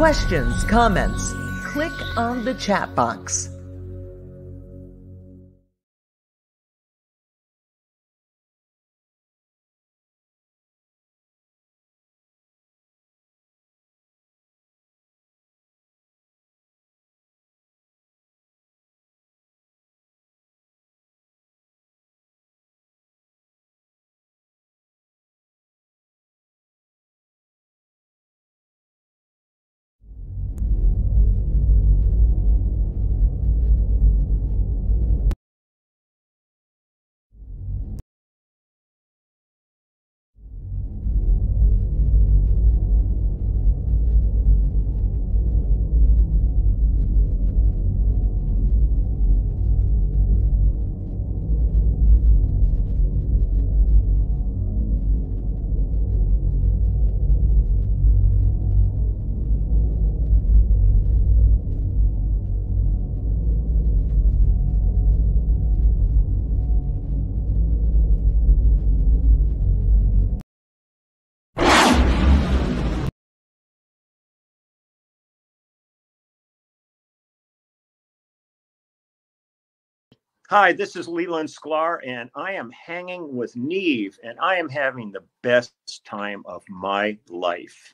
questions, comments, click on the chat box. Hi, this is Leland sklar, and I am hanging with Neve, and I am having the best time of my life.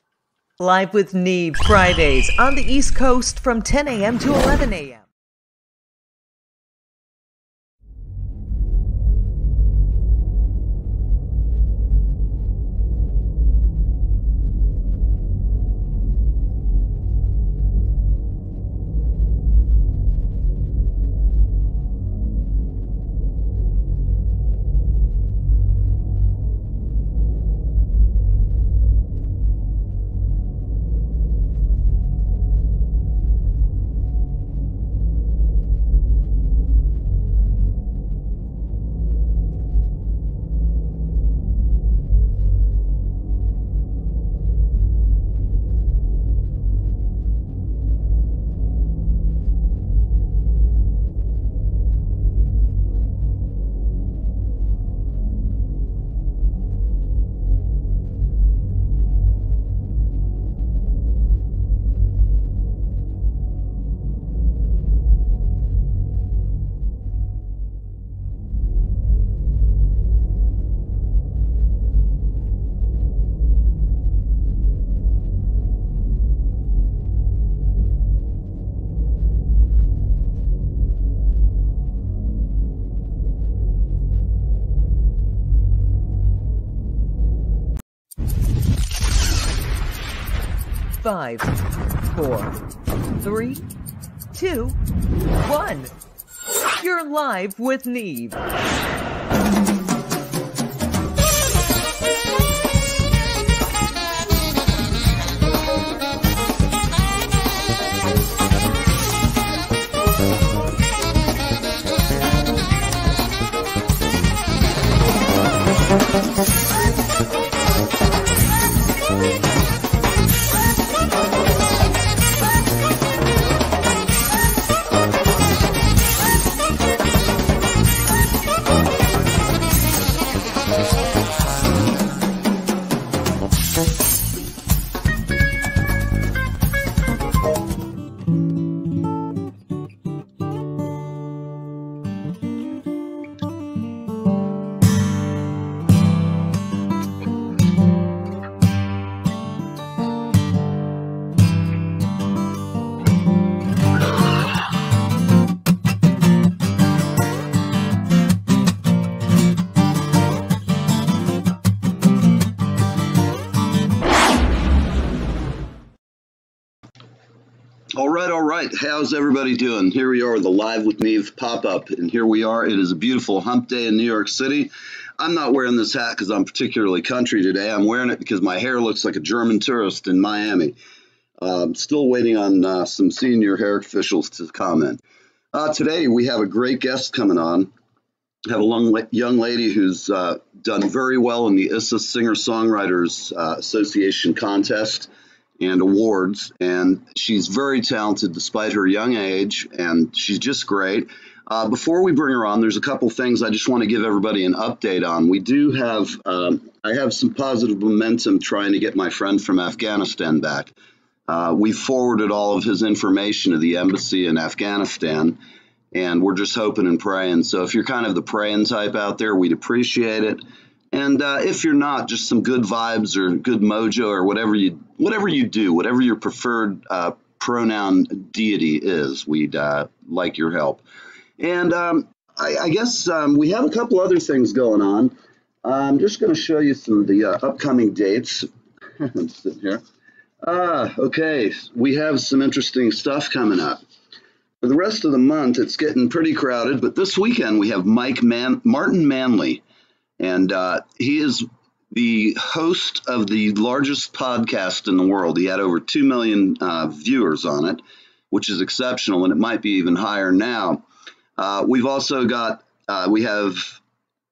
Live with Neve, Fridays on the East Coast from 10 a.m. to 11 a.m. Five, 4, 3, 2, 1. You're live with Neve. All right. How's everybody doing? Here we are, the Live with Neve pop-up, and here we are. It is a beautiful hump day in New York City. I'm not wearing this hat because I'm particularly country today. I'm wearing it because my hair looks like a German tourist in Miami. Still waiting on some senior hair officials to comment. Today we have a great guest coming on. I have a young lady who's done very well in the ISSA Singer-Songwriters Association contest and awards, and she's very talented despite her young age, and she's just great. Before we bring her on, there's a couple things I just want to give everybody an update on. We do have, I have some positive momentum trying to get my friend from Afghanistan back. We forwarded all of his information to the embassy in Afghanistan, and we're just hoping and praying. So if you're kind of the praying type out there, we'd appreciate it. And if you're not, just some good vibes or good mojo or whatever you do, whatever your preferred pronoun deity is, we'd like your help. And I guess we have a couple other things going on. I'm just going to show you some of the upcoming dates. I'm sitting here. Okay, we have some interesting stuff coming up. For the rest of the month, it's getting pretty crowded, but this weekend we have Martin Manley, and he is the host of the largest podcast in the world. He had over 2 million viewers on it, which is exceptional, and it might be even higher now. We've also got, we have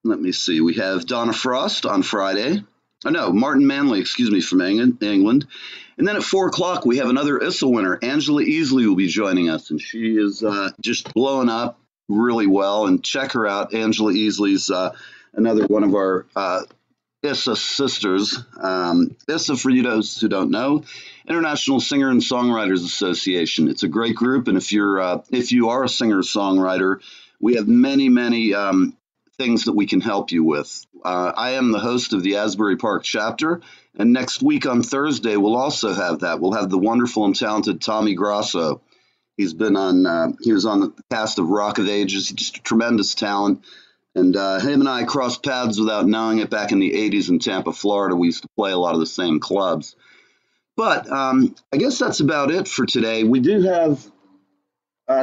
Donna Frost on Friday. Oh, no, Martin Manley, excuse me, from England. And then at 4 o'clock, we have another ISSA winner. Angela Easley will be joining us, and she is just blowing up really well. And check her out. Angela Easley's another one of our ISSA sisters. ISSA, for you those who don't know, International Singer and Songwriters Association. It's a great group, and if you are a singer-songwriter, we have many things that we can help you with. I am the host of the Asbury Park chapter, and next week on Thursday we'll also have that. We'll have the wonderful and talented Tommy Grasso. He was on the cast of Rock of Ages. He's just a tremendous talent, and him and I crossed paths without knowing it back in the 80s in Tampa, Florida. We used to play a lot of the same clubs. But I guess that's about it for today. We do have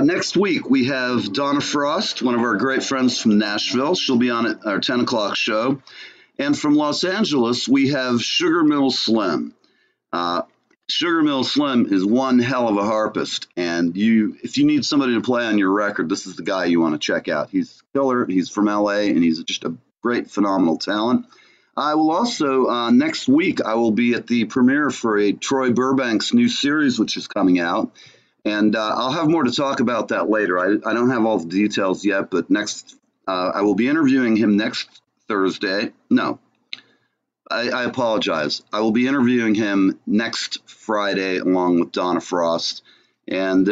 next week, we have Donna Frost, one of our great friends from Nashville. She'll be on at our 10 o'clock show. And from Los Angeles, we have Sugar Mill Slim. Sugar Mill Slim is one hell of a harpist. And if you need somebody to play on your record, this is the guy you want to check out. He's killer. He's from LA, and he's just a great, phenomenal talent. I will also, next week, I will be at the premiere for a Troy Burbank's new series, which is coming out. And I'll have more to talk about that later. I don't have all the details yet, but I will be interviewing him next Thursday. No, I apologize. I will be interviewing him next Friday along with Donna Frost. And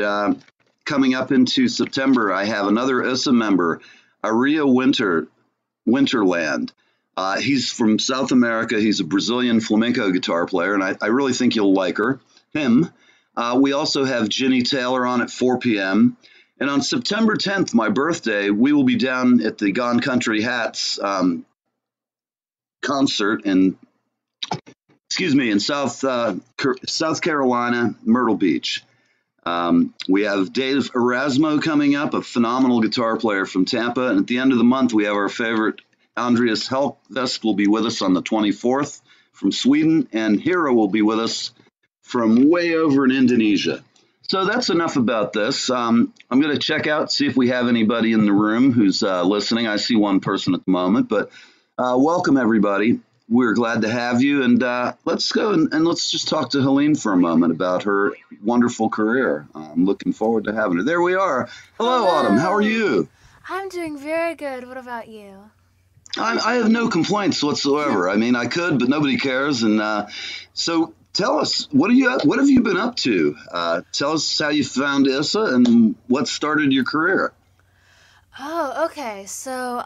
coming up into September, I have another ISSA member, Aria Winterland. He's from South America. He's a Brazilian flamenco guitar player, and I really think you'll like him. We also have Ginny Taylor on at 4 p.m. And on September 10th, my birthday, we will be down at the Gone Country Hats concert in South Carolina, Myrtle Beach. We have Dave Erasmo coming up, a phenomenal guitar player from Tampa. And at the end of the month, we have our favorite Andreas Helvest will be with us on the 24th from Sweden. And Hira will be with us from way over in Indonesia. So that's enough about this. I'm going to check out, see if we have anybody in the room who's listening. I see one person at the moment, but welcome everybody. We're glad to have you, and let's go and let's just talk to Helene for a moment about her wonderful career. I'm looking forward to having her. There we are. Hello, Autumn. How are you? I'm doing very good. What about you? I have no complaints whatsoever. I mean, I could, but nobody cares. And so tell us, what have you been up to? Tell us how you found ISSA and what started your career. Oh, okay. So,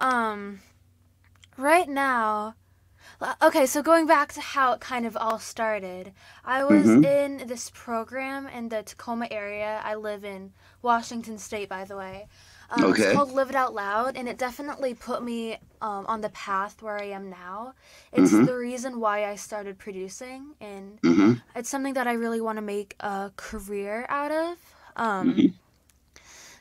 right now, okay, so going back to how it kind of all started, I was in this program in the Tacoma area. I live in Washington State, by the way. Okay. It's called Live It Out Loud, and it definitely put me on the path where I am now. It's the reason why I started producing, and it's something that I really want to make a career out of.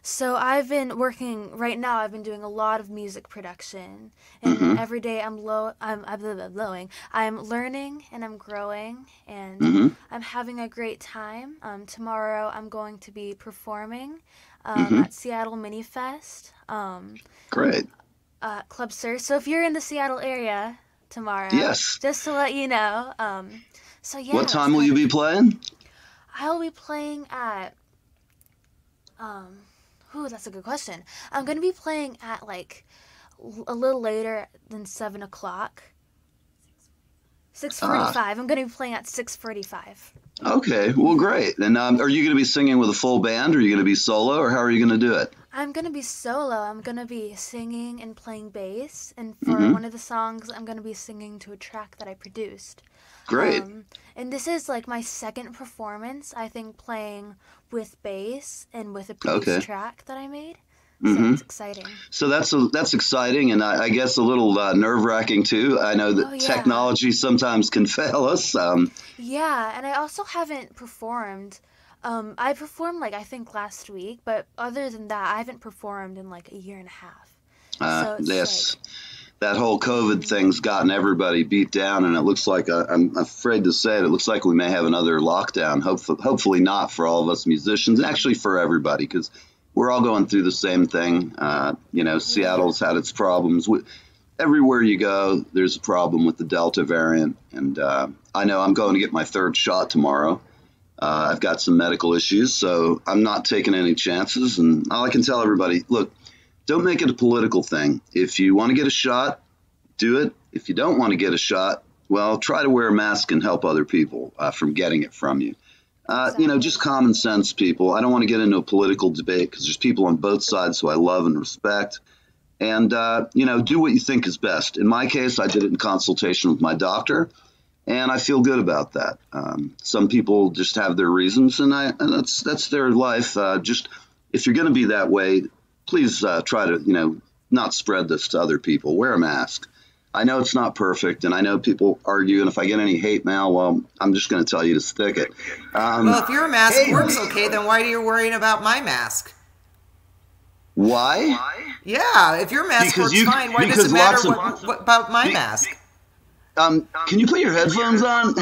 So I've been working, right now I've been doing a lot of music production, and every day I'm learning and I'm growing, and I'm having a great time. Tomorrow I'm going to be performing at Seattle Mini Fest. Great. Club Sir. So if you're in the Seattle area tomorrow, yes, just to let you know. So yeah. What time will you be playing? I'll be playing at that's a good question. I'm going to be playing at, like, a little later than 7 o'clock. 6:45. I'm going to be playing at 6:45. Okay, well, great. And are you going to be singing with a full band, or are you going to be solo, or how are you going to do it? I'm going to be solo. I'm going to be singing and playing bass. And for one of the songs, I'm going to be singing to a track that I produced. Great. And this is like my second performance, I think, playing with bass and with a produced track that I made. So it's exciting. So that's exciting, and I guess a little nerve-wracking too. I know that technology sometimes can fail us. Yeah, and I also haven't performed. I performed I think last week, but other than that, I haven't performed in like a year and a half. So it's that whole COVID thing's gotten everybody beat down, and it looks like I'm afraid to say it looks like we may have another lockdown. Hopefully not for all of us musicians, and actually for everybody, because we're all going through the same thing. Seattle's had its problems. Everywhere you go, there's a problem with the Delta variant. And I know I'm going to get my third shot tomorrow. I've got some medical issues, so I'm not taking any chances. And all I can tell everybody, look, don't make it a political thing. If you want to get a shot, do it. If you don't want to get a shot, well, try to wear a mask and help other people from getting it from you. Just common sense, people. I don't want to get into a political debate because there's people on both sides who I love and respect. And, do what you think is best. In my case, I did it in consultation with my doctor, and I feel good about that. Some people just have their reasons, and that's their life. Just if you're going to be that way, please try to, not spread this to other people. Wear a mask. I know it's not perfect, and I know people argue, and if I get any hate mail, well, I'm just going to tell you to stick it. Well, if your mask works okay, then why are you worrying about my mask? Why? Yeah, if your mask works fine, why does it matter what about my mask? Can you put your headphones on?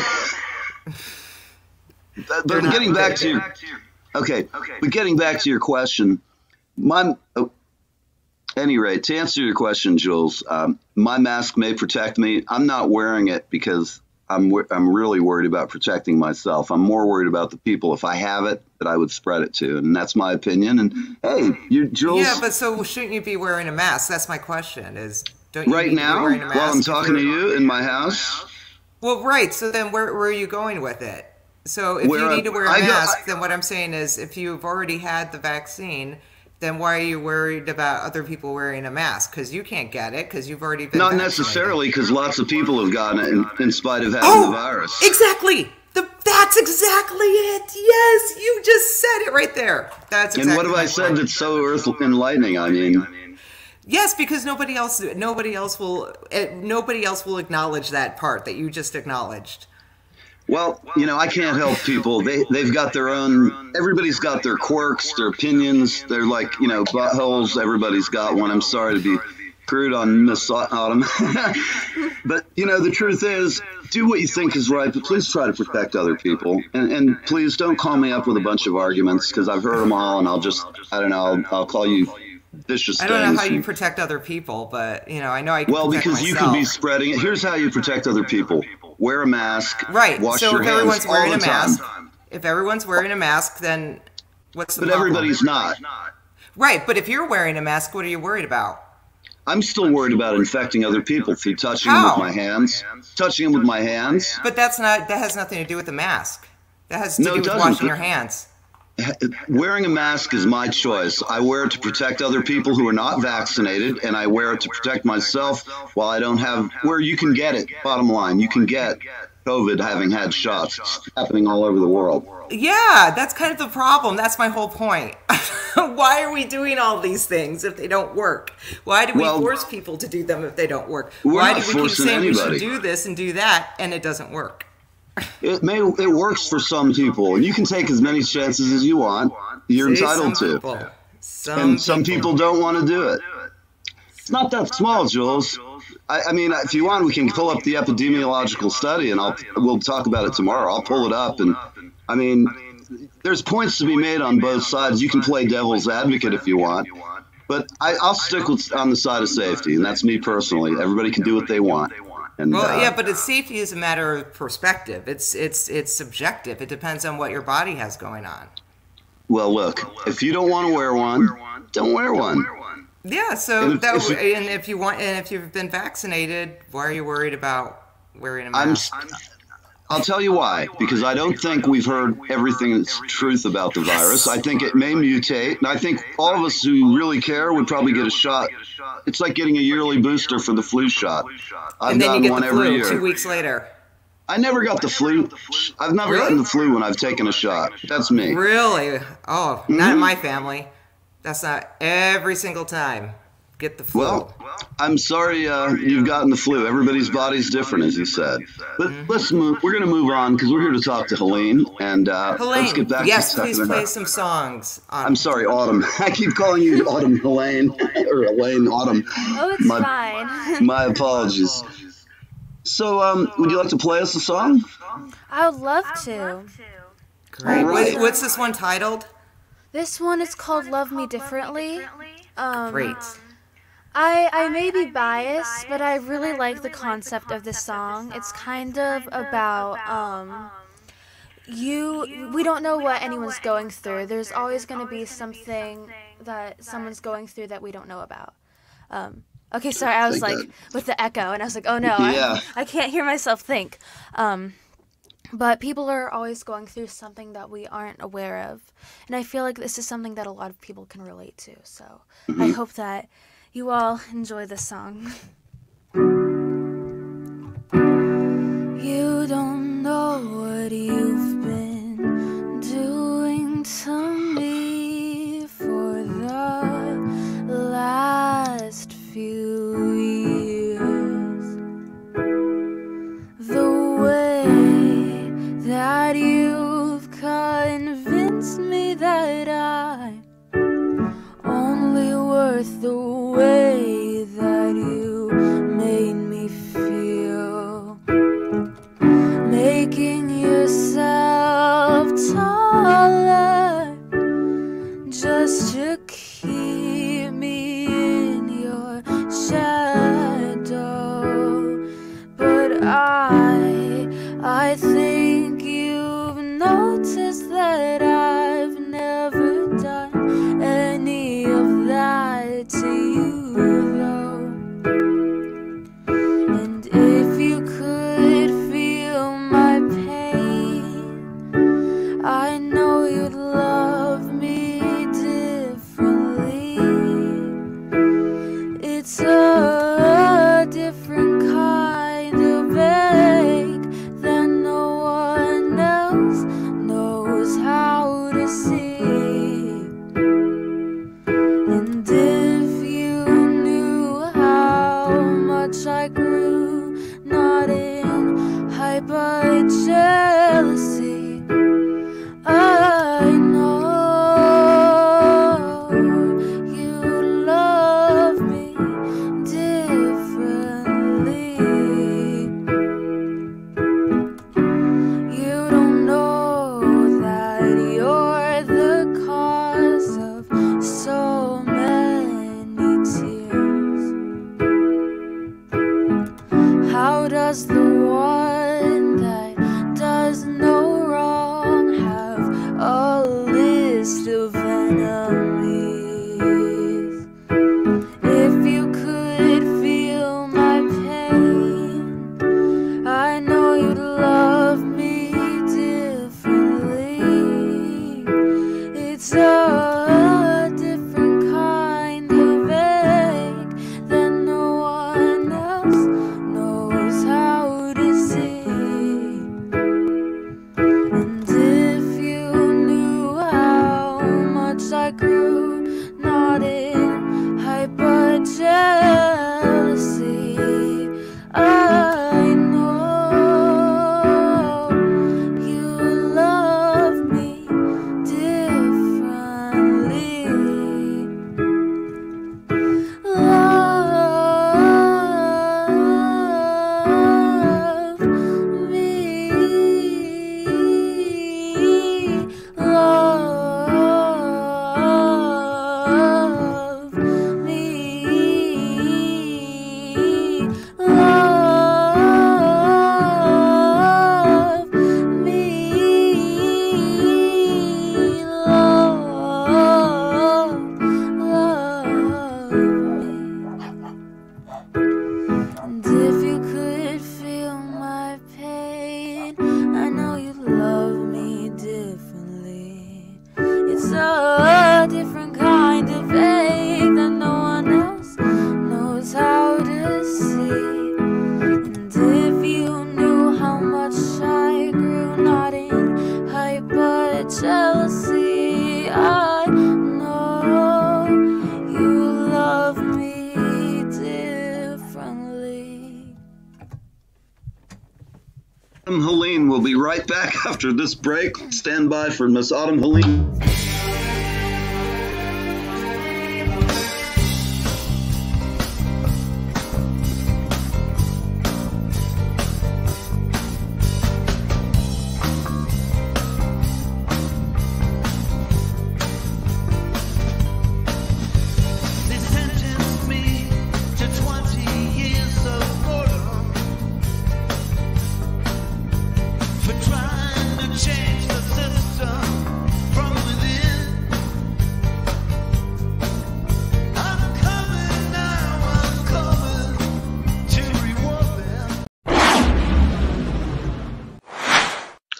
But getting back to your but getting back to your question, any rate, to answer your question, Jules, my mask may protect me. I'm not wearing it because I'm really worried about protecting myself. I'm more worried about the people, if I have it, that I would spread it to. And that's my opinion. And hey, Jules. Yeah, but so shouldn't you be wearing a mask? That's my question. Don't you right now, while I'm talking to you in my house? Well, right. So then where are you going with it? So if you need to wear a mask, then what I'm saying is if you've already had the vaccine, then why are you worried about other people wearing a mask? Because you can't get it because you've already been vaccinated. Necessarily, because lots of people have gotten it in spite of having the virus. Exactly. That's exactly it. Yes, you just said it right there. That's exactly. And what have I said that's so enlightening? I mean. Yes, because nobody else will acknowledge that part that you just acknowledged. Well, I can't help people. They've got their own, everybody's got their quirks, their opinions. They're like, buttholes. Everybody's got one. I'm sorry to be crude on Miss Autumn. But, the truth is, do what you think is right, but please try to protect other people. And please don't call me up with a bunch of arguments because I've heard them all, and I'll call you vicious things. I don't know how you protect other people, but, I know I can protect because myself. you can be spreading it. Here's how you protect other people. Wear a mask. Right. Wash your hands all the time. If everyone's wearing a mask, then what's the problem? But everybody's not. Right. But if you're wearing a mask, what are you worried about? I'm still worried about infecting other people through touching them with my hands. Touching them with my hands. But that has nothing to do with the mask. That has to do with washing your hands. Wearing a mask is my choice. I wear it to protect other people who are not vaccinated, and I wear it to protect myself while I don't have, where you can get it, bottom line. You can get COVID having had shots. It's happening all over the world. Yeah, that's kind of the problem. That's my whole point. Why are we doing all these things if they don't work? Why do we force people to do them if they don't work? Why do we keep saying we should do this and do that, and it doesn't work? It works for some people, and you can take as many chances as you want. You're entitled to. Some people don't want to do it. It's not that small, Jules. I mean, if you want, we can pull up the epidemiological study, and we'll talk about it tomorrow. I'll pull it up, and I mean, there's points to be made on both sides. You can play devil's advocate if you want, but I'll stick on the side of safety, and that's me personally. Everybody can do what they want. And, but safety is a matter of perspective. It's subjective. It depends on what your body has going on. Well, look, if you don't want to wear one, don't wear one. Yeah. So if you've been vaccinated, why are you worried about wearing a mask? I'll tell you why. Because I don't think we've heard everything that's truth about the virus. I think it may mutate. And I think all of us who really care would probably get a shot. It's like getting a yearly booster for the flu shot. I've gotten one every year. 2 weeks later. I never got the flu. I've never gotten the flu when I've taken a shot. That's me. Really? Oh, not in my family. That's not every single time. Get the flu. Well, I'm sorry you've gotten the flu. Everybody's body's different, as you said. But let's move. We're going to move on because we're here to talk to Helene. And Helene, let's get back yes, to please play some songs. I'm sorry, Autumn. I keep calling you Autumn Helene, or Elaine Autumn. Oh, it's fine. My apologies. So, would you like to play us a song? I would love to. Great. Right. What's this one titled? This one is called Love Me Differently. Great. I may be biased, but I really like the concept of this song. It's kind of about, we don't know what anyone's going through. There's always going to be something that someone's going through that we don't know about. Okay, sorry, I was like, with the echo, and I was like, oh no, yeah. I can't hear myself think. But people are always going through something that we aren't aware of. And I feel like this is something that a lot of people can relate to. So I hope that you all enjoy this song. You don't know what you've been doing to me for the last few years. The way that you've convinced me that I'm only worth the way that you made me feel, making yourself taller just to keep me in your shadow. But I think you've noticed that I've never done any of that to you, though. And if you could feel my pain, I know you'd love me differently. It's a different kind of ache that no one else knows how to see. And if you knew how much I grew, not in hyper jealousy, I know you love me differently. You don't know that you're the cause of so many tears. How does the one that does no wrong have a list of enemies? If you could feel my pain, I know you'd love me differently. It's a different kind of ache that no one else knows how to see. And if you knew how much I grew, not in hyper jealousy, I know you love me differently. Love me, love me We'll be right back after this break. Stand by for Miss Autumn Helene.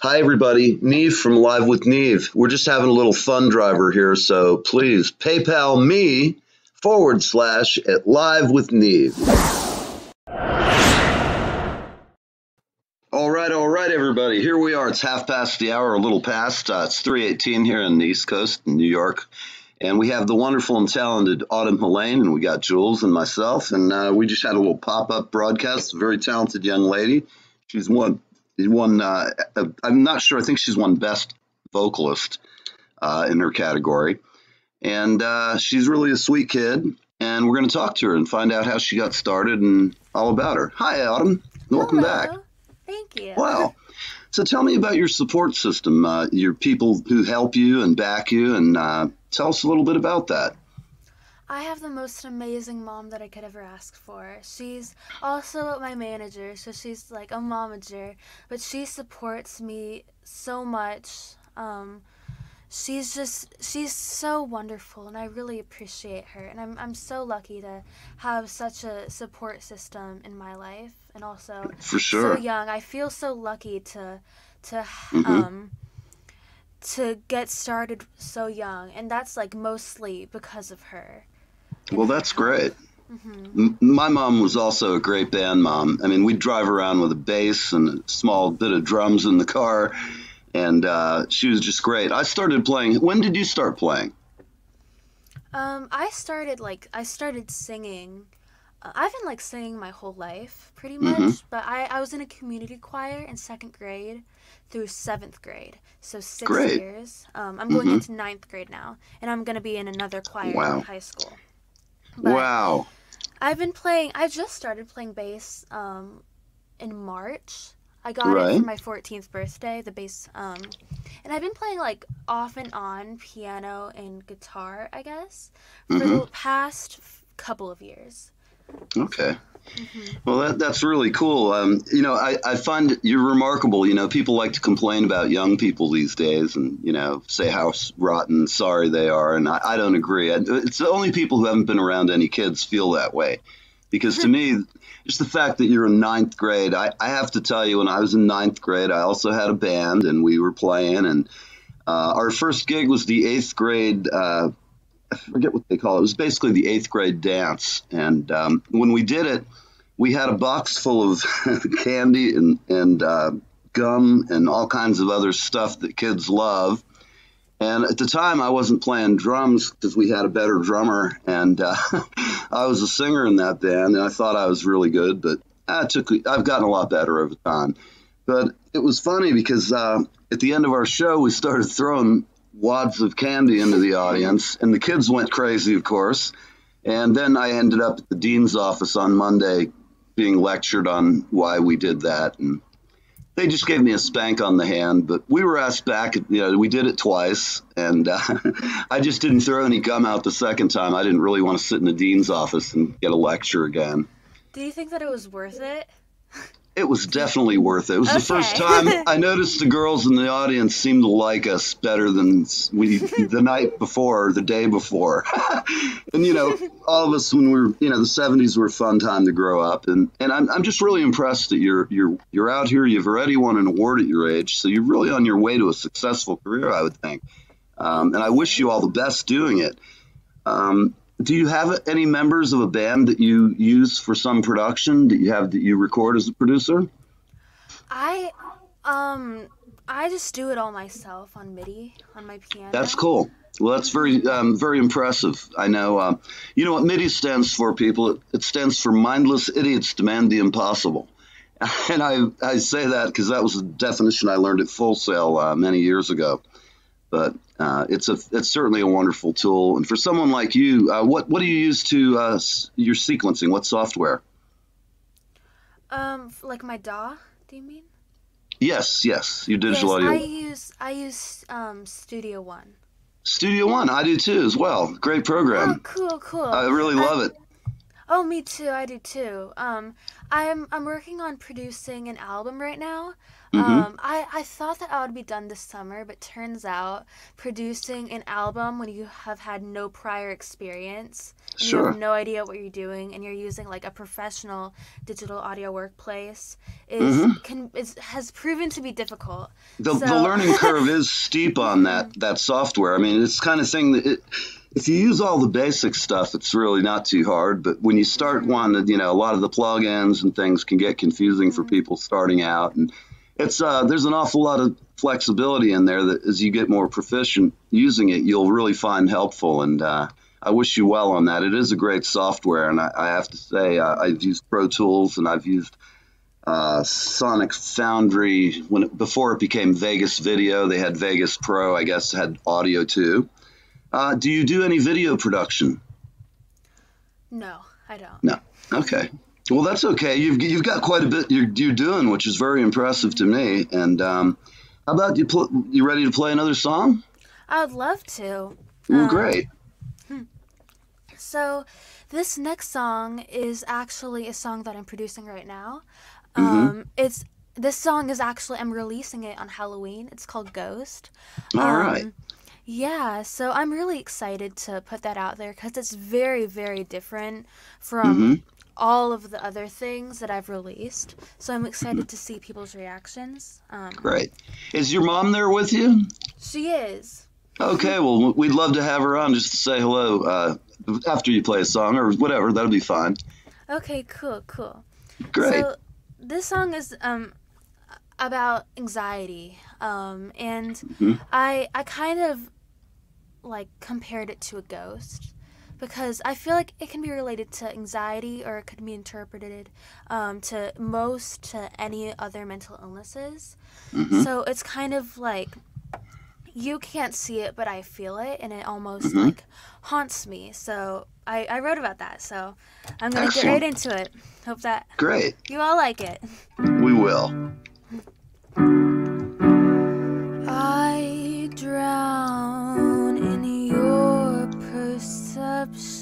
Hi, everybody. Neve from Live with Neve. We're just having a little fun driver here, so please PayPal me / at Live with Neve. All right, everybody. Here we are. It's half past the hour, a little past. It's 3:18 here on the East Coast in New York. And we have the wonderful and talented Autumn Helene, and we got Jules and myself. And we just had a little pop-up broadcast. A very talented young lady. She's won, I'm not sure, I think she's won Best Vocalist in her category. And she's really a sweet kid. And we're going to talk to her and find out how she got started and all about her. Hi, Autumn. Welcome back. Thank you. Wow. So tell me about your support system, your people who help you and back you, and tell us a little bit about that. I have the most amazing mom that I could ever ask for. She's also my manager, so she's like a momager, but she supports me so much. She's so wonderful, and I really appreciate her, and I'm so lucky to have such a support system in my life, and also for sure. So young. I feel so lucky to get started so young, and that's like mostly because of her. Well, that's great. My mom was also a great band mom. I mean, we'd drive around with a bass and a small bit of drums in the car, and she was just great. I started playing. When did you start playing? I started singing. I've been singing my whole life, pretty much. But I was in a community choir in 2nd grade through 7th grade, so 6 years. I'm going into 9th grade now, and I'm going to be in another choir in high school. But wow. I just started playing bass in March. I got it for my 14th birthday, the bass. And I've been playing off and on piano and guitar, I guess, for the past couple of years. Okay. Well, that's really cool. I find you're remarkable. People like to complain about young people these days and, say how rotten sorry they are. And I don't agree. It's the only people who haven't been around any kids feel that way. Because to me, just the fact that you're in 9th grade, I have to tell you, when I was in 9th grade, I also had a band and we were playing. And our first gig was the 8th grade I forget what they call it. It was basically the 8th grade dance. And when we did it, we had a box full of candy and gum and all kinds of other stuff that kids love. And at the time, I wasn't playing drums because we had a better drummer. And I was a singer in that band, and I thought I was really good. But I've gotten a lot better over time. But it was funny because at the end of our show, we started throwing wads of candy into the audience, and the kids went crazy, of course. And then I ended up at the dean's office on Monday being lectured on why we did that. And they just gave me a spank on the hand, but we were asked back, we did it twice, and I just didn't throw any gum out the second time. I didn't really want to sit in the dean's office and get a lecture again. Do you think that it was worth it? It was definitely worth it. It was the first time I noticed the girls in the audience seemed to like us better than the night before, or the day before. And, all of us when we were, the 70s were a fun time to grow up. And I'm just really impressed that you're out here. You've already won an award at your age. So you're really on your way to a successful career, I would think. And I wish you all the best doing it. Do you have any members of a band that you use for some production that you record as a producer? I just do it all myself on MIDI on my piano. That's cool. Well, that's very impressive. I know. You know what MIDI stands for, people? It stands for Mindless Idiots Demand the Impossible. And I say that because that was a definition I learned at Full Sail many years ago. But it's certainly a wonderful tool. And for someone like you, what do you use to your sequencing? What software? Like my DAW, do you mean? Yes, your digital audio. I use Studio One. Studio One, I do too as well. Great program. Oh, cool. I really love it. Oh, me too. I do too. I'm working on producing an album right now. I thought that I would be done this summer, but turns out producing an album when you have had no prior experience, and you have no idea what you're doing, and you're using like a professional digital audio workplace has proven to be difficult. The learning curve is steep on that software. I mean, it's kind of thing that if you use all the basic stuff, it's really not too hard. But when you start wanting, a lot of the plugins and things can get confusing for people starting out. And it's there's an awful lot of flexibility in there that as you get more proficient using it, you'll really find helpful. And I wish you well on that. It is a great software. And I have to say, I've used Pro Tools and I've used Sonic Foundry before it became Vegas Video. They had Vegas Pro, I guess, had audio too. Do you do any video production? No, I don't. No. Okay. Well, that's okay. You've got quite a bit you're doing, which is very impressive to me. And how about you ready to play another song? I would love to. Well, great. So this next song is actually a song that I'm producing right now. This song is actually, I'm releasing it on Halloween. It's called Ghost. All right. Yeah, so I'm really excited to put that out there because it's very, very different from all of the other things that I've released. So I'm excited to see people's reactions. Great. Is your mom there with you? She is. Okay, well, we'd love to have her on just to say hello after you play a song or whatever. That'll be fine. Okay, cool. Great. So this song is about anxiety, and I kind of like compared it to a ghost because I feel like it can be related to anxiety or it could be interpreted to any other mental illnesses. So it's kind of like you can't see it, but I feel it, and it almost like haunts me. So I wrote about that. So I'm gonna get right into it. Hope that you all like it. We will. I drown in your perception,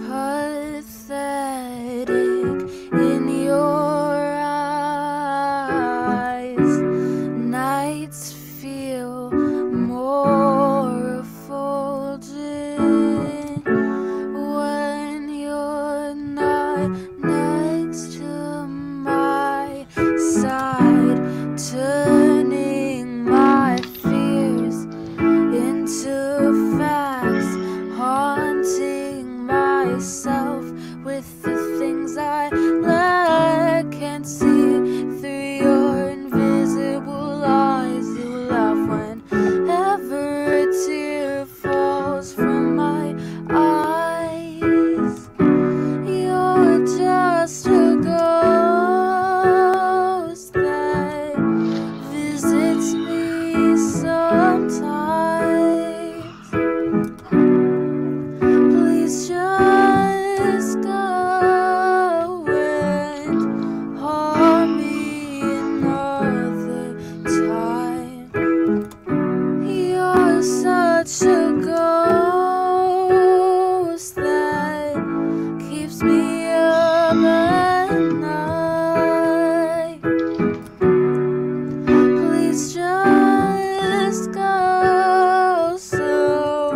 pathetic in your eyes. Nights feel more effulgent when you're not next to my side, turning my fears into facts, haunting myself with the things I lack. Can't see through your invisible eyes. You laugh whenever a tear falls from my eyes. You're just a ghost that visits me sometimes. Please just go and harm me another time. You're such a ghost that keeps me up at night. Please just go so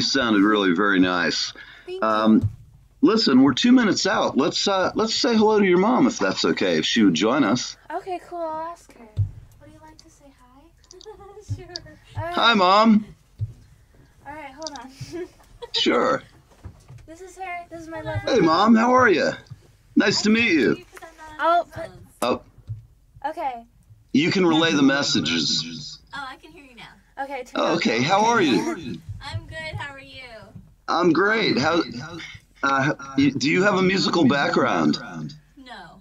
You sounded really very nice. Thank you. Listen, we're 2 minutes out. Let's say hello to your mom, if that's okay, if she would join us. Okay, cool. I'll ask her. Would you like to say hi? Sure. Right. Hi, Mom. All right, hold on. Sure. This is her. This is my lovely. Hey, Mom. How are you? Nice to meet you. Oh. Okay. You can relay the messages. Oh, I can hear you now. Okay. Oh, okay. How are you? I'm good. How are you? I'm great. Do you have a musical background? No.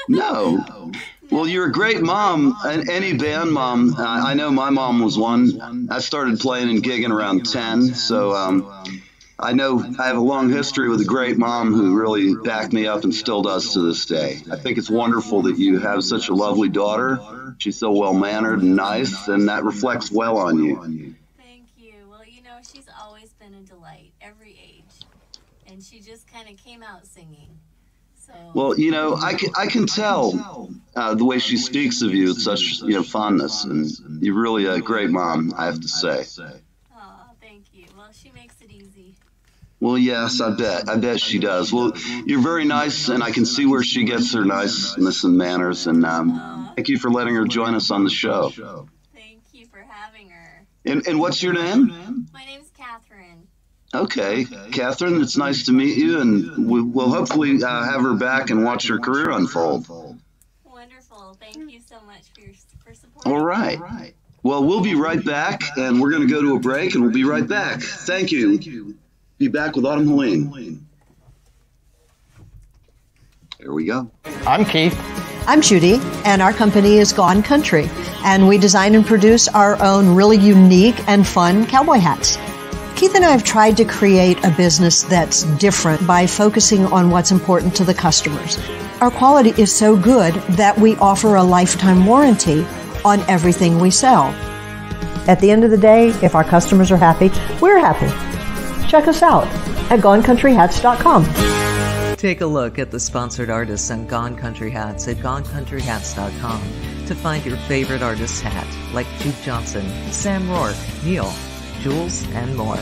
No. Well, you're a great mom. Any band mom. I know my mom was one. I started playing and gigging around 10, so I know I have a long history with a great mom who really backed me up and still does to this day. I think it's wonderful that you have such a lovely daughter. She's so well-mannered and nice, and that reflects well on you. Thank you. Well, she's always been a delight, every age. And she just kind of came out singing. So. Well, I can tell the way she speaks of you with such fondness, and you're really a great mom, I have to say. Oh, thank you. Well, she makes it easy. Well, yes, I bet she does. Well, you're very nice, and I can see where she gets her niceness and manners, and thank you for letting her join us on the show. Thank you for having her. And what's your name? My name's Catherine. Okay, Catherine, it's nice to meet you, and we'll hopefully have her back and watch her career unfold. Wonderful. Thank you so much for supporting. All right. Well, we'll be right back, and we're going to go to a break, and we'll be right back. Thank you. Be back with Autumn Helene. There we go. I'm Keith. I'm Judy, and our company is Gone Country, and we design and produce our own really unique and fun cowboy hats. Keith and I have tried to create a business that's different by focusing on what's important to the customers. Our quality is so good that we offer a lifetime warranty on everything we sell. At the end of the day, if our customers are happy, we're happy. Check us out at GoneCountryHats.com. Take a look at the sponsored artists and Gone Country Hats at GoneCountryHats.com to find your favorite artist's hat, like Duke Johnson, Sam Rourke, Neil, Jules, and more.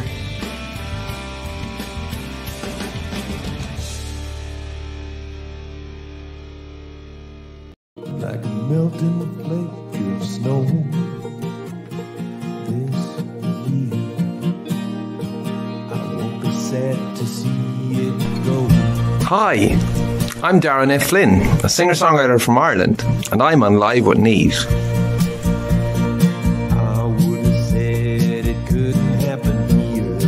Like a melting flake of snow this year, I won't be sad to see it go. Hi, I'm Darren F. Flynn, a singer-songwriter from Ireland, and I'm on Live with Neve. I would have said it couldn't happen here.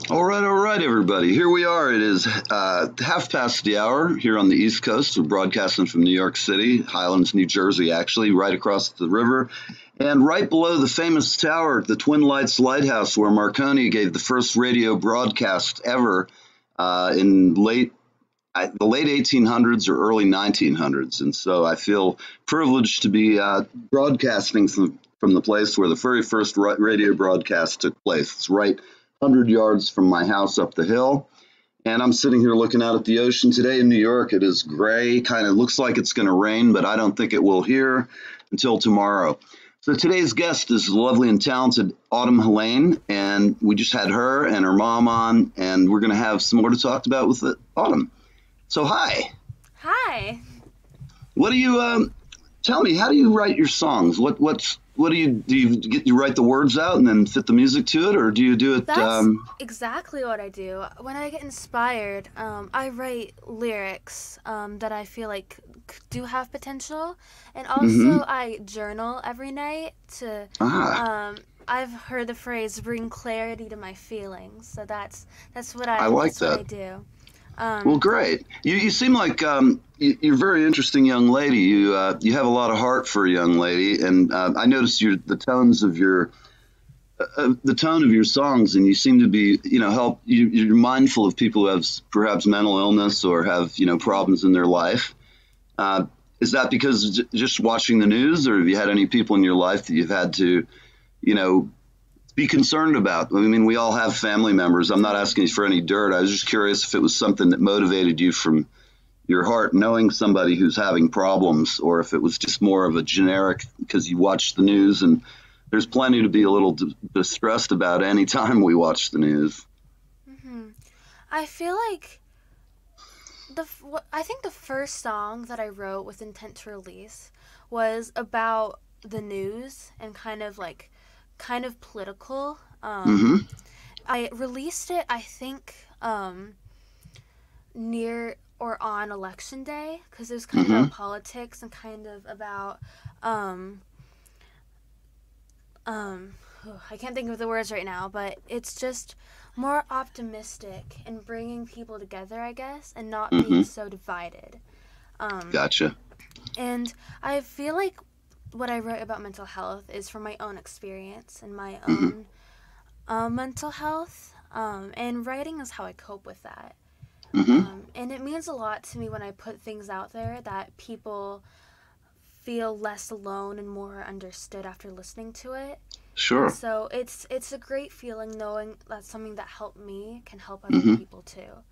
All right, everybody. Here we are. It is 1:30 here on the East Coast. We're broadcasting from New York City, Highlands, New Jersey, actually, right across the river. And right below the famous tower, the Twin Lights Lighthouse, where Marconi gave the first radio broadcast ever in the late 1800s or early 1900s. And so I feel privileged to be broadcasting from the place where the very first radio broadcast took place. It's right 100 yards from my house up the hill. And I'm sitting here looking out at the ocean today in New York. It is gray, kind of looks like it's going to rain, but I don't think it will here until tomorrow. So today's guest is the lovely and talented Autumn Helene, and we just had her and her mom on, and we're going to have some more to talk about with Autumn. So hi. Hi. What do you tell me? How do you write your songs? What do you write the words out and then fit the music to it, or do you do it? That's exactly what I do. When I get inspired, I write lyrics that I feel like do have potential, and also I journal every night to. I've heard the phrase "bring clarity to my feelings," so that's what I like. That's what I do. Well, great. You seem like you're a very interesting young lady. You have a lot of heart for a young lady, and I noticed the tone of your songs, and you seem to be you're mindful of people who have perhaps mental illness or have problems in their life. Is that because just watching the news, or have you had any people in your life that you've had to be concerned about? I mean, we all have family members. I'm not asking for any dirt. I was just curious if it was something that motivated you from, your heart knowing somebody who's having problems, or if it was just more of a generic because you watch the news, and there's plenty to be a little distressed about any time we watch the news. I feel like I think the first song that I wrote with intent to release was about the news and kind of political. I released it, I think, near or on election day, because it was kind of about politics and kind of about I can't think of the words right now, but it's just more optimistic and bringing people together, I guess, and not being so divided. Gotcha. And I feel like what I wrote about mental health is from my own experience and my own mental health, and writing is how I cope with that. And it means a lot to me when I put things out there that people feel less alone and more understood after listening to it. Sure. And so it's a great feeling knowing that something that helped me can help other people too.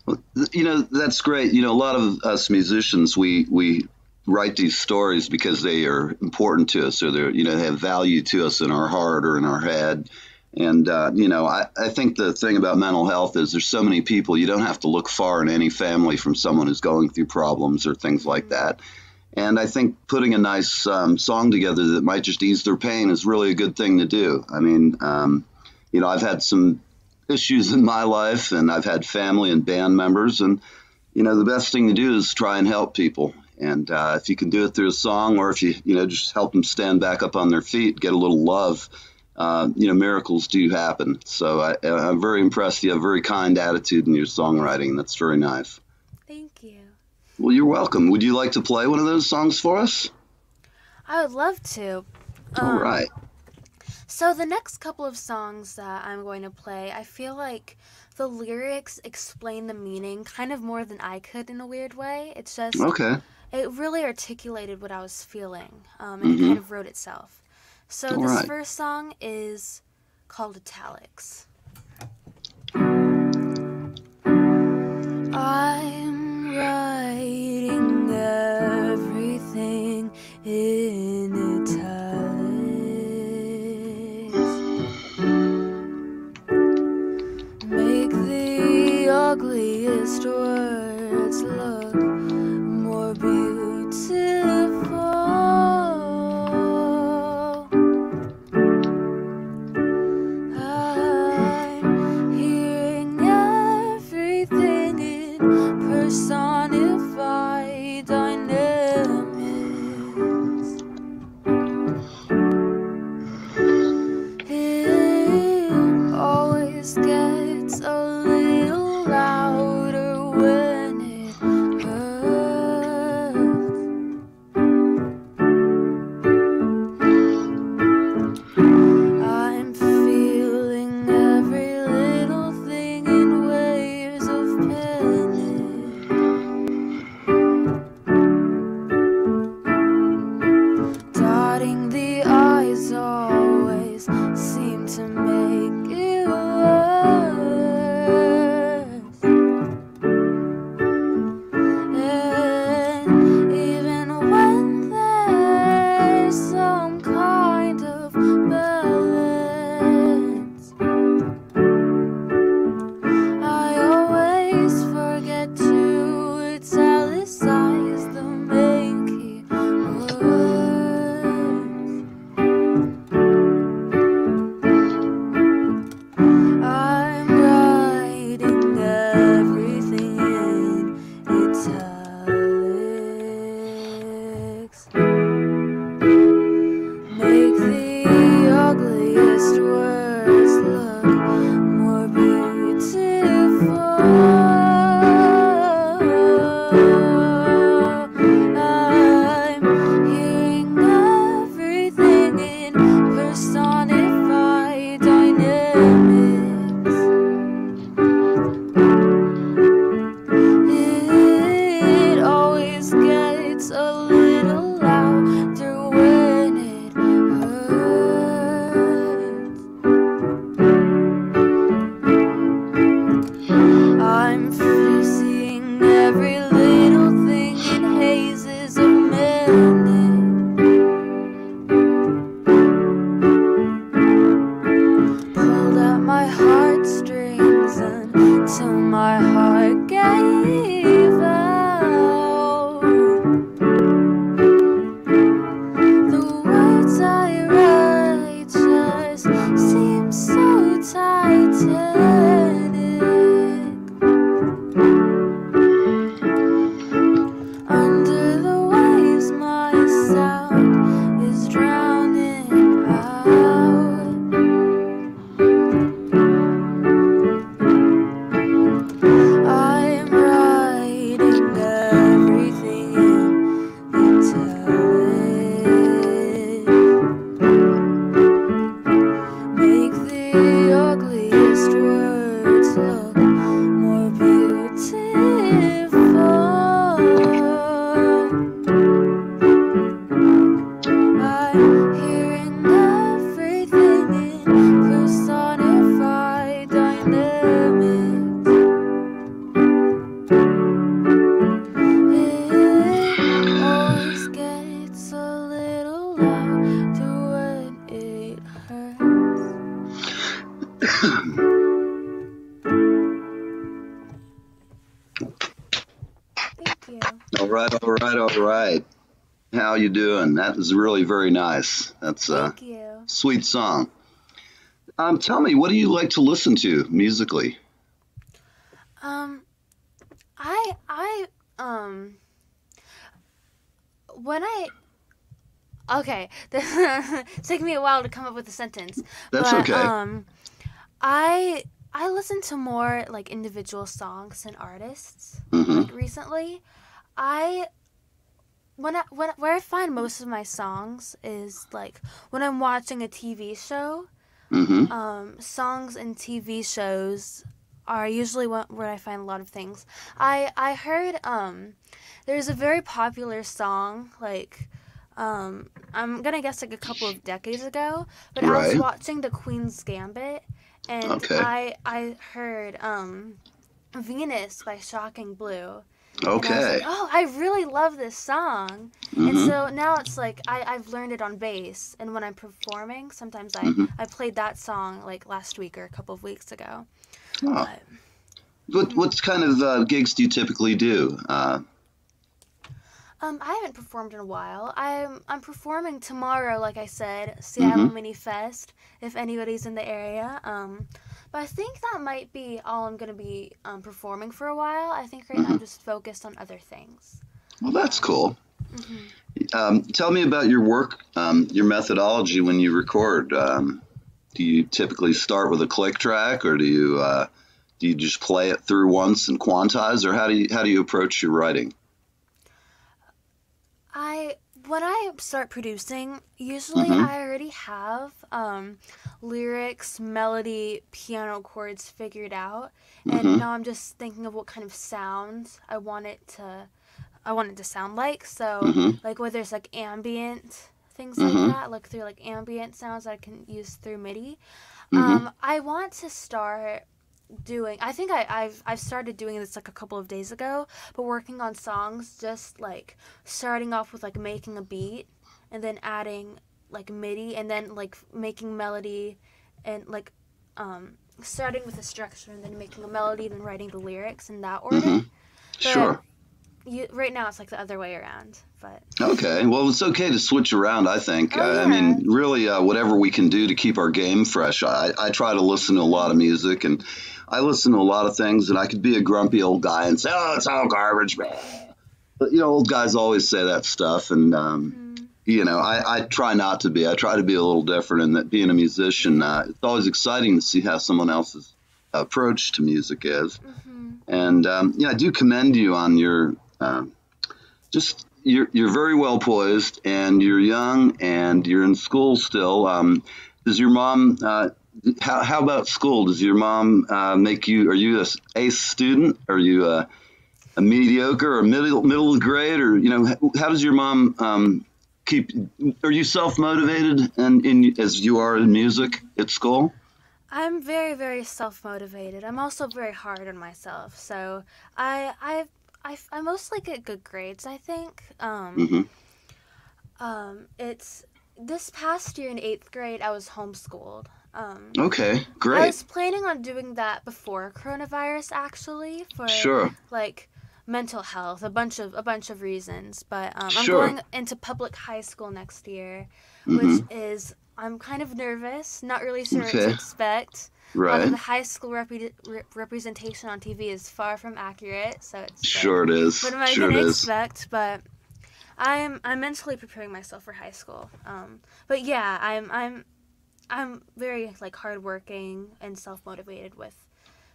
Well, that's great. A lot of us musicians, we write these stories because they are important to us, or they have value to us in our heart or in our head. And, I think the thing about mental health is there's so many people, you don't have to look far in any family from someone who's going through problems or things like that. And I think putting a nice song together that might just ease their pain is really a good thing to do. I mean, I've had some issues in my life, and I've had family and band members, and, the best thing to do is try and help people. And if you can do it through a song, or if you, just help them stand back up on their feet, get a little love, miracles do happen. So I'm very impressed. You have a very kind attitude in your songwriting. That's very nice. Thank you. Well, you're welcome. Would you like to play one of those songs for us? I would love to. All right. So the next couple of songs that I'm going to play, I feel like the lyrics explain the meaning kind of more than I could in a weird way. It's just, it really articulated what I was feeling, and it kind of wrote itself. So this first song is called Italics. I'm writing everything in italics. Make the ugliest words look more beautiful. I'm hearing everything in personified dynamics. It always gets a little louder when it hurts. I'm feeling every little thing in waves of panic. Dotting the loud to when it hurts. Thank you. All right. How you doing? That is really very nice. That's a sweet song. Tell me, what do you like to listen to musically? Okay, it's taking me a while to come up with a sentence. That's okay. I listen to more like individual songs and artists. Mm-hmm. Like recently, where I find most of my songs is like when I'm watching a TV show. Mm-hmm. Songs and TV shows are usually where I find a lot of things. I heard there's a very popular song like I'm gonna guess like a couple of decades ago, but I was watching The Queen's Gambit, and I heard Venus by Shocking Blue. Okay. And I was like, oh, I really love this song. Mm-hmm. And so now it's like I've learned it on bass, and when I'm performing, sometimes I played that song like last week or a couple of weeks ago. Oh. What kind of gigs do you typically do? I haven't performed in a while. I'm performing tomorrow, like I said, Seattle Mini Fest, if anybody's in the area. But I think that might be all I'm going to be performing for a while. I think right now I'm just focused on other things. Well, that's cool. Tell me about your work, your methodology when you record. Do you typically start with a click track, or do you just play it through once and quantize, or how do you approach your writing? When I start producing, usually I already have lyrics, melody, piano chords figured out, and now I'm just thinking of what kind of sound I want it to sound like. So like whether it's like ambient things like that, look through like ambient sounds that I can use through MIDI. I want to start doing, I think I've started doing this like a couple of days ago, but working on songs, just like starting off with like making a beat and then adding like MIDI and then like making melody and like starting with a structure and then making a melody, then writing the lyrics in that order. Sure. Right now it's like the other way around, but okay. Well, it's okay to switch around, I think. I mean, really, whatever we can do to keep our game fresh. I try to listen to a lot of music, and I listen to a lot of things, and I could be a grumpy old guy and say, oh, it's all garbage, man. But, you know, old guys always say that stuff, and, you know, I try not to be. I try to be a little different, and that being a musician, it's always exciting to see how someone else's approach to music is. And, yeah, I do commend you on your you're very well poised, and you're young, and you're in school still. Does your mom, how about school? Does your mom make you, are you a ace student? Are you a mediocre or middle grade? Or, you know, how does your mom are you self-motivated as you are in music at school? I'm very, very self-motivated. I'm also very hard on myself. So I mostly get good grades, I think. It's this past year in 8th grade, I was homeschooled. Okay, great. I was planning on doing that before coronavirus, actually, for like mental health, a bunch of reasons. But I'm going into public high school next year, which is, I'm kind of nervous, not really sure what to expect. Right. The high school representation on TV is far from accurate, so it's it is. What am I going to expect? But I'm mentally preparing myself for high school. But yeah, I'm very like hardworking and self-motivated with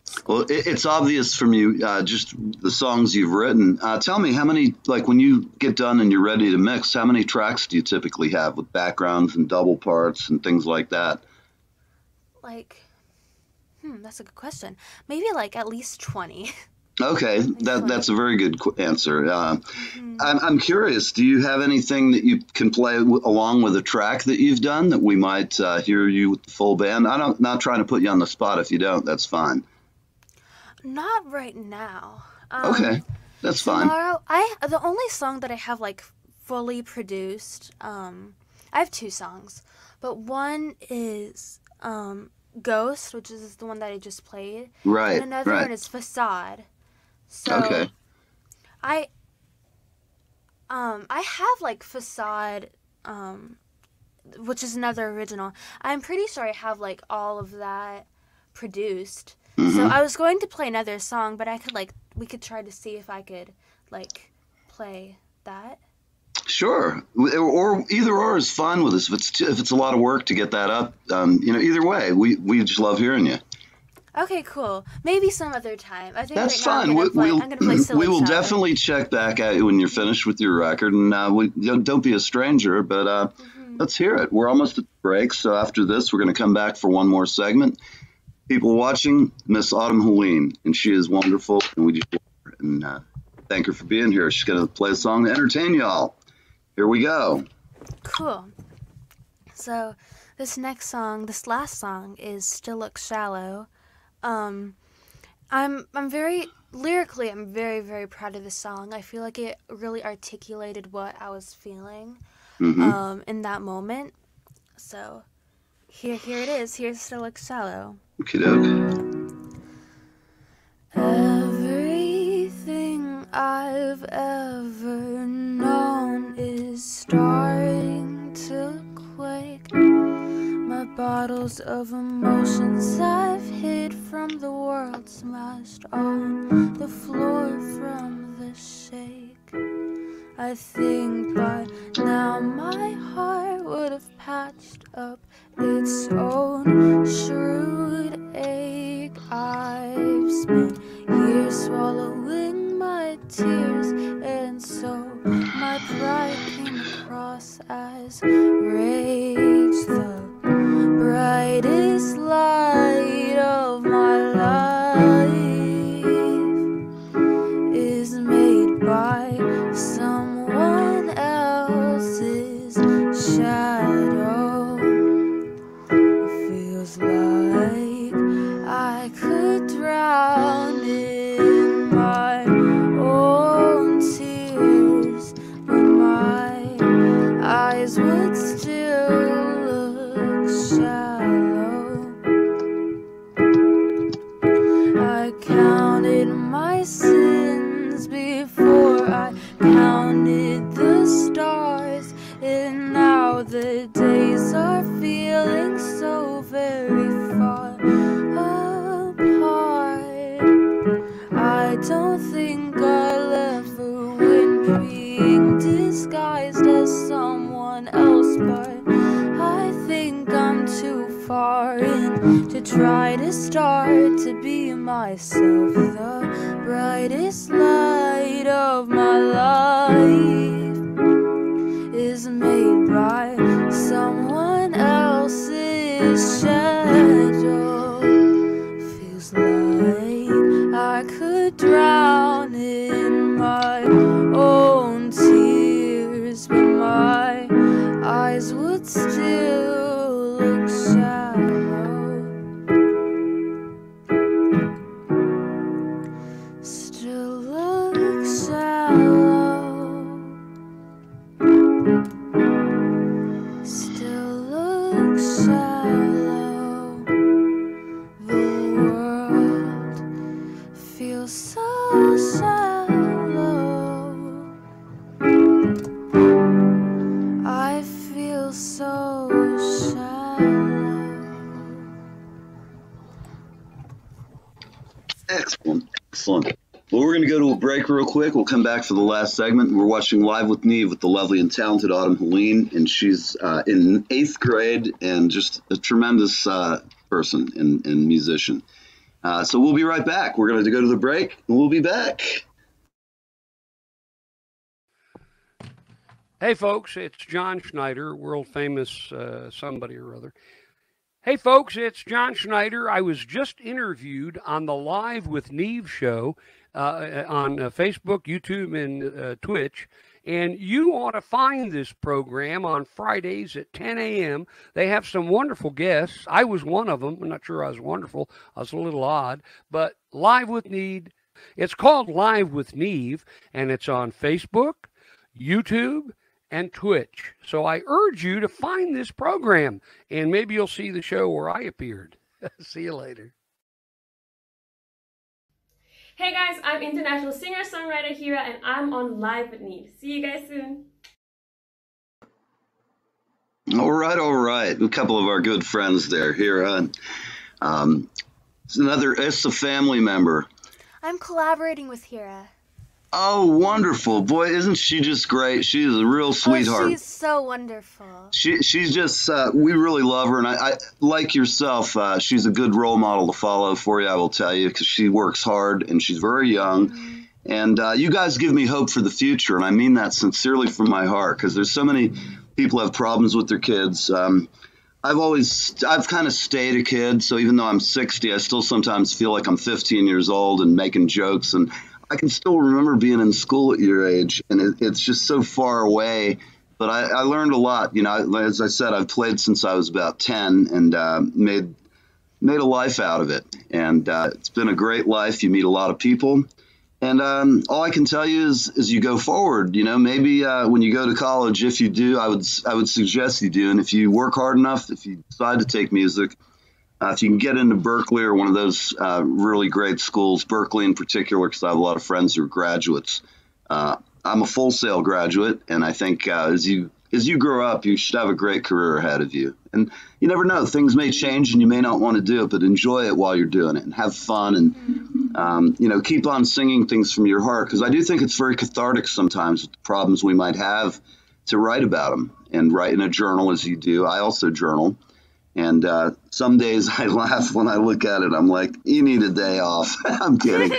school. Well, it's obvious from you, just the songs you've written. Tell me, how many, like when you get done and you're ready to mix, how many tracks do you typically have with backgrounds and double parts and things like that? Like, that's a good question. Maybe like at least 20. Okay, that's a very good answer. I'm curious, do you have anything that you can play along with a track that you've done that we might hear you with the full band? I'm not trying to put you on the spot. If you don't, that's fine. Not right now. Okay, that's fine. Tomorrow, the only song that I have like fully produced I have 2 songs, but one is Ghost, which is the one that I just played. Right. And another one is Facade. So okay. I have like Facade, which is another original. I'm pretty sure I have like all of that produced. So I was going to play another song, but we could try to see if I could like play that. Sure, or either or is fine with us. If it's a lot of work to get that up, either way, we just love hearing you. Okay, cool. Maybe some other time. I think that's right fine. Now I'm gonna play Silly we will Shallow. definitely check back at you when you're finished with your record, and don't be a stranger. But let's hear it. We're almost at the break, so after this, we're going to come back for one more segment. People watching, Miss Autumn Helene, and she is wonderful, and we just love her, and thank her for being here. She's going to play a song to entertain y'all. Here we go. Cool. So this last song is Still Looks Shallow. I'm very lyrically, I'm very, very proud of this song. I feel like it really articulated what I was feeling in that moment. So here it is. Here's Still Looks Shallow. Okie doke. Everything I've ever known is starting to quake. My bottles of emotions I've hid from the world smashed on the floor from the shake. I think by now my heart would have patched up its own shrewd ache. I've spent years swallowing my tears, and so my pride came across as rage. The brightest light of my life is made by someone else's shadow. It feels like I could drown in my own tears, but my eyes would still look shallow. I counted my sins before I counted the stars, and now the days are feeling so very far apart. I don't think I'll ever win being disguised as someone else, but I think I'm too far in to try to start to be myself. The brightest light of my life is made by someone else's shadow. Feels like I could drown in my own tears, but my eyes would still look shallow. Still look shallow. Still look shallow. The world feels so shallow. I feel so shallow. Excellent. Well, we're going to go to a break real quick. We'll come back for the last segment. We're watching Live with Neve with the lovely and talented Autumn Helene, and she's in 8th grade and just a tremendous person and musician. So we'll be right back. We're going to go to the break, and we'll be back. Hey, folks, it's John Schneider, world famous somebody or other. Hey, folks, it's John Schneider. I was just interviewed on the Live with Neve show on Facebook, YouTube, and Twitch. And you ought to find this program on Fridays at 10 a.m. They have some wonderful guests. I was one of them. I'm not sure I was wonderful. I was a little odd. But Live with Neve. It's called Live with Neve, and it's on Facebook, YouTube, and Twitch. So I urge you to find this program, and maybe you'll see the show where I appeared. See you later. Hey guys, I'm international singer-songwriter Hira, and I'm on Live with Neve. See you guys soon. All right. A couple of our good friends there, Hira. It's another Issa family member. I'm collaborating with Hira. Oh, wonderful. Boy, isn't she just great? She is a real sweetheart. Oh, she's so wonderful. She's just, we really love her. And I like yourself, she's a good role model to follow for you, I will tell you, because she works hard and she's very young. Mm-hmm. And you guys give me hope for the future. And I mean that sincerely from my heart, because there's so many people have problems with their kids. I've kind of stayed a kid. So even though I'm 60, I still sometimes feel like I'm 15 years old and making jokes. And I can still remember being in school at your age, and it's just so far away. But I learned a lot. You know, as I said, I've played since I was about 10 and made a life out of it. And it's been a great life. You meet a lot of people. And all I can tell you is you go forward. You know, maybe when you go to college, if you do, I would suggest you do. And if you work hard enough, if you decide to take music, if you can get into Berkeley or one of those really great schools, Berkeley in particular, because I have a lot of friends who are graduates. I'm a Full Sail graduate, and I think as you grow up, you should have a great career ahead of you. And you never know, things may change and you may not want to do it, but enjoy it while you're doing it and have fun and, you know, keep on singing things from your heart, because I do think it's very cathartic sometimes with the problems we might have to write about them and write in a journal as you do. I also journal. And some days I laugh when I look at it. I'm like, you need a day off. I'm kidding.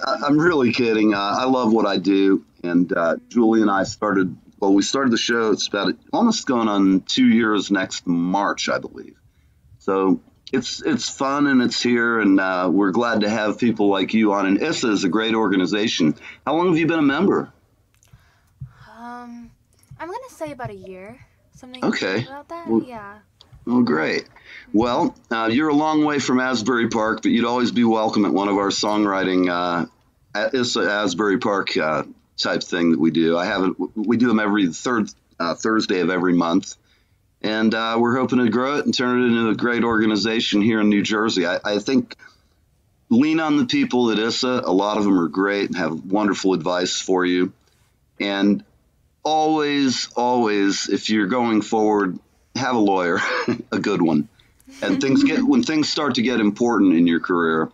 I'm really kidding. I love what I do. And Julie and I we started the show. It's about almost going on 2 years next March, I believe. So it's fun and it's here. And we're glad to have people like you on. And Issa is a great organization. How long have you been a member? I'm going to say about a year. Something okay. About that? Well, yeah. Oh, great. Well, you're a long way from Asbury Park, but you'd always be welcome at one of our songwriting Asbury Park type thing that we do. We do them every third Thursday of every month, and we're hoping to grow it and turn it into a great organization here in New Jersey. I think lean on the people at Issa. A lot of them are great and have wonderful advice for you. And always, if you're going forward, have a lawyer, a good one. And when things start to get important in your career,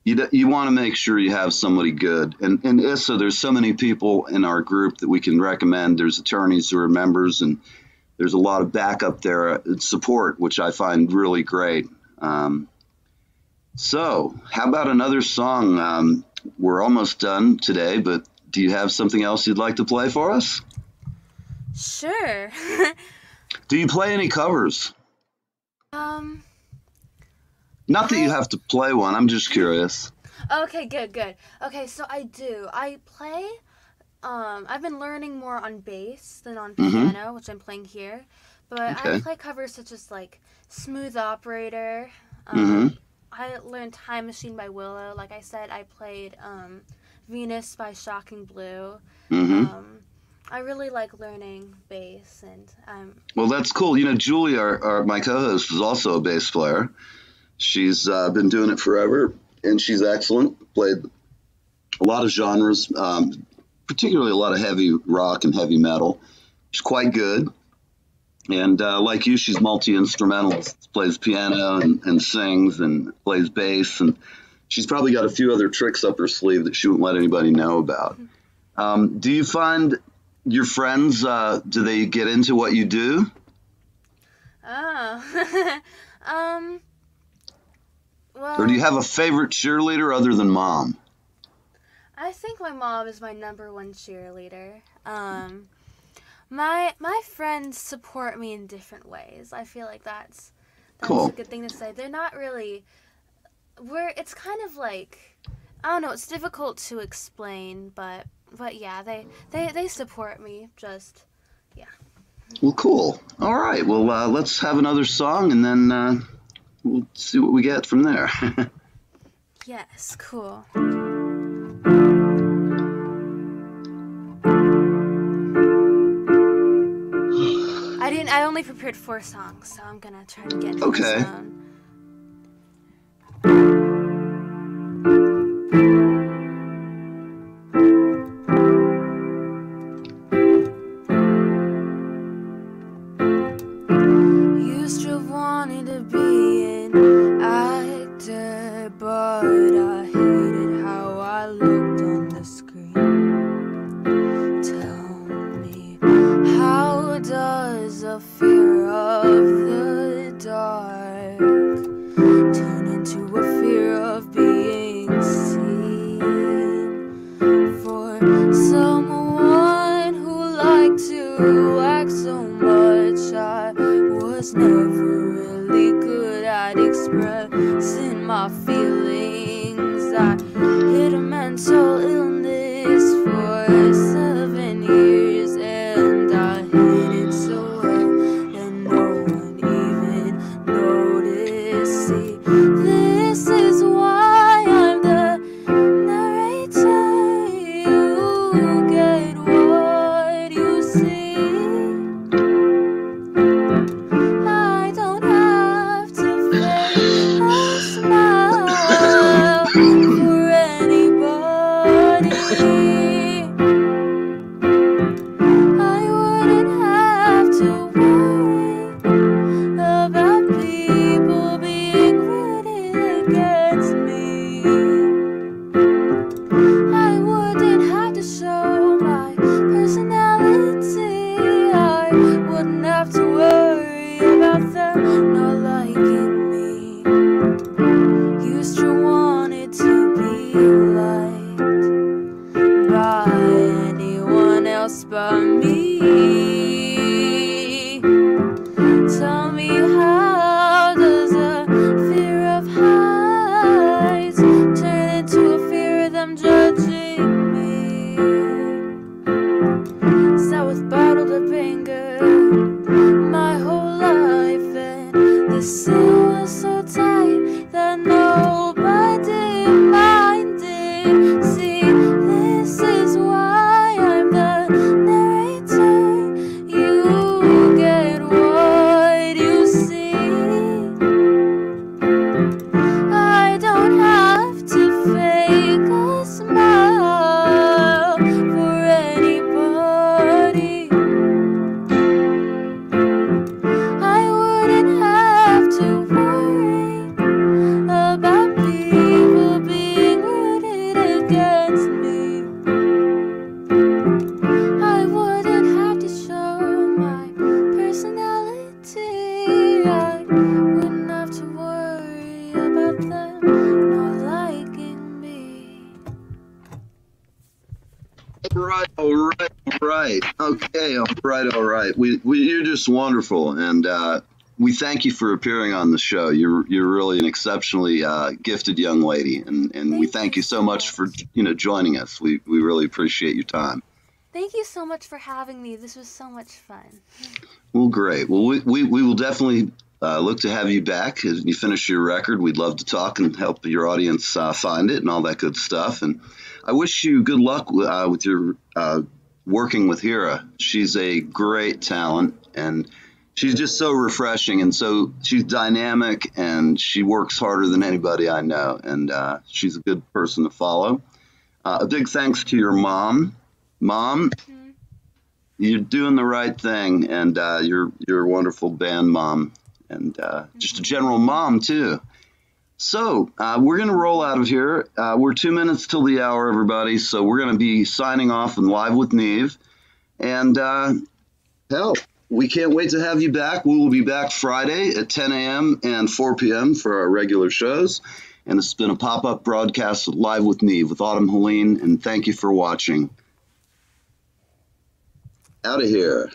you want to make sure you have somebody good. And in Issa, there's so many people in our group that we can recommend. There's attorneys who are members, and there's a lot of backup there, support, which I find really great. So how about another song? We're almost done today, but do you have something else you'd like to play for us? Sure. Do you play any covers? Not that you have to play one. I'm just curious. Okay, good. Okay, so I do. I play. I've been learning more on bass than on piano, which I'm playing here. But I play covers such as like Smooth Operator. I learned Time Machine by Willow. Like I said, I played Venus by Shocking Blue. I really like learning bass, and well, that's cool. You know, Julie, my co-host, is also a bass player. She's been doing it forever, and she's excellent. Played a lot of genres, particularly a lot of heavy rock and heavy metal. She's quite good, and like you, she's multi-instrumental. Plays piano and sings and plays bass, and she's probably got a few other tricks up her sleeve that she won't let anybody know about. Do you find your friends, do they get into what you do? Oh. Well, or do you have a favorite cheerleader other than Mom? I think my mom is my number one cheerleader. My friends support me in different ways. I feel like that's cool. A good thing to say. They're not really, it's kind of like, I don't know, it's difficult to explain, but yeah, they support me, just, yeah. Well, cool. All right, well, let's have another song, and then we'll see what we get from there. Yes, cool. I only prepared 4 songs, so I'm gonna try to get into the zone. Used to wanted to be an actor, but I hated how I looked on the screen. Tell me, how does a fear of the dark turn into a fear of being seen? For someone who liked to act so much, I was never really good at expressing my feelings. I hid a mental illness for 7 years, and I hid it so well that no one even noticed. See, this is why I'm the narrator. You get what you see. I don't have to fake a smile for anybody. I wouldn't have to worry about people being rooted against me. I wouldn't have to show my personality. I wouldn't have to worry about them not liking me. Used to want it to be liked by anyone else but me. Tell me, how does a fear of heights turn into a fear of them judging me? Sat with bottled up anger my whole life, and the seal was so tight that nobody minded. See, this is why I'm the narrator. You get what you see. I don't have to fake a smile for anybody. I wouldn't have to worry about people being rooted against me. I wouldn't have to show my personality. I wouldn't have to worry about them not liking me. All right. Okay, all right. You're just wonderful, and we thank you for appearing on the show. You're really an exceptionally gifted young lady, and we thank you so much for joining us. We really appreciate your time. Thank you so much for having me. This was so much fun. Well, great. Well, we will definitely look to have you back as you finish your record. We'd love to talk and help your audience find it and all that good stuff. And I wish you good luck with your working with Hira. She's a great talent, and she's just so refreshing, and so she's dynamic, and she works harder than anybody I know, and she's a good person to follow. A big thanks to your mom. Mom, you're doing the right thing, and you're a wonderful band mom, and just a general mom too. So we're going to roll out of here. We're 2 minutes till the hour, everybody. So we're going to be signing off and Live with Neve. And hell, we can't wait to have you back. We will be back Friday at 10 a.m. and 4 p.m. for our regular shows. And it's been a pop-up broadcast of Live with Neve with Autumn Helene. And thank you for watching. Out of here.